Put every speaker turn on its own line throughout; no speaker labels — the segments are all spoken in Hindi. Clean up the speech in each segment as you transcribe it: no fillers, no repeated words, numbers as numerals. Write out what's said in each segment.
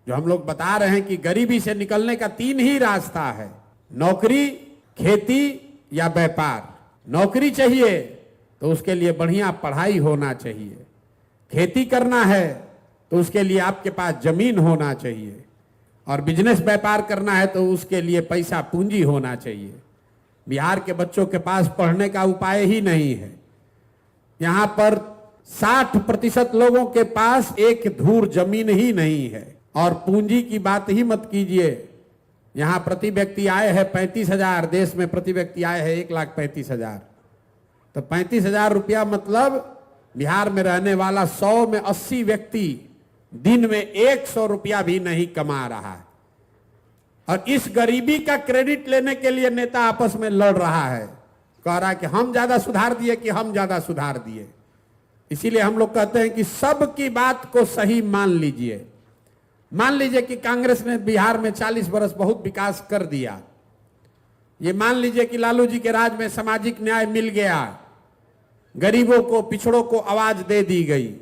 जो हम लोग बता रहे हैं कि गरीबी से निकलने का 3 ही रास्ता है, नौकरी, खेती या व्यापार। नौकरी चाहिए तो उसके लिए बढ़िया पढ़ाई होना चाहिए, खेती करना है तो उसके लिए आपके पास जमीन होना चाहिए, और बिजनेस व्यापार करना है तो उसके लिए पैसा पूंजी होना चाहिए। बिहार के बच्चों के पास पढ़ने का उपाय ही नहीं है। यहाँ पर 60% लोगों के पास एक धूर जमीन ही नहीं है, और पूंजी की बात ही मत कीजिए। यहाँ प्रति व्यक्ति आय है 35,000, देश में प्रति व्यक्ति आय है 1,35,000। तो 35,000 रुपया मतलब बिहार में रहने वाला 100 में 80 व्यक्ति दिन में 100 रुपया भी नहीं कमा रहा है। और इस गरीबी का क्रेडिट लेने के लिए नेता आपस में लड़ रहा है, कह रहा है कि हम ज्यादा सुधार दिए, कि हम ज्यादा सुधार दिए। इसीलिए हम लोग कहते हैं कि सबकी बात को सही मान लीजिए। मान लीजिए कि कांग्रेस ने बिहार में 40 बरस बहुत विकास कर दिया। ये मान लीजिए कि लालू जी के राज में सामाजिक न्याय मिल गया, गरीबों को, पिछड़ों को आवाज दे दी गई।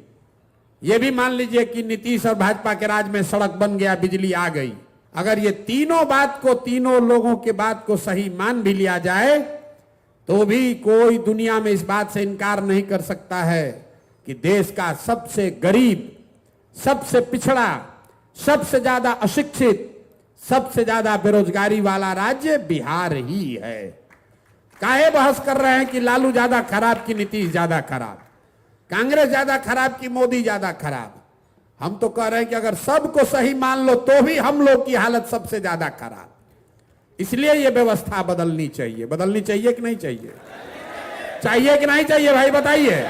ये भी मान लीजिए कि नीतीश और भाजपा के राज में सड़क बन गया, बिजली आ गई। अगर ये तीनों लोगों के बात को सही मान भी लिया जाए तो भी कोई दुनिया में इस बात से इनकार नहीं कर सकता है कि देश का सबसे गरीब, सबसे पिछड़ा, सबसे ज्यादा अशिक्षित, सबसे ज्यादा बेरोजगारी वाला राज्य बिहार ही है। काहे बहस कर रहे हैं कि लालू ज्यादा खराब कि नीतीश ज्यादा खराब, कांग्रेस ज्यादा खराब कि मोदी ज्यादा खराब? हम तो कह रहे हैं कि अगर सबको सही मान लो तो भी हम लोग की हालत सबसे ज्यादा खराब। इसलिए यह व्यवस्था बदलनी चाहिए। बदलनी चाहिए कि नहीं चाहिए? चाहिए कि नहीं चाहिए भाई बताइए।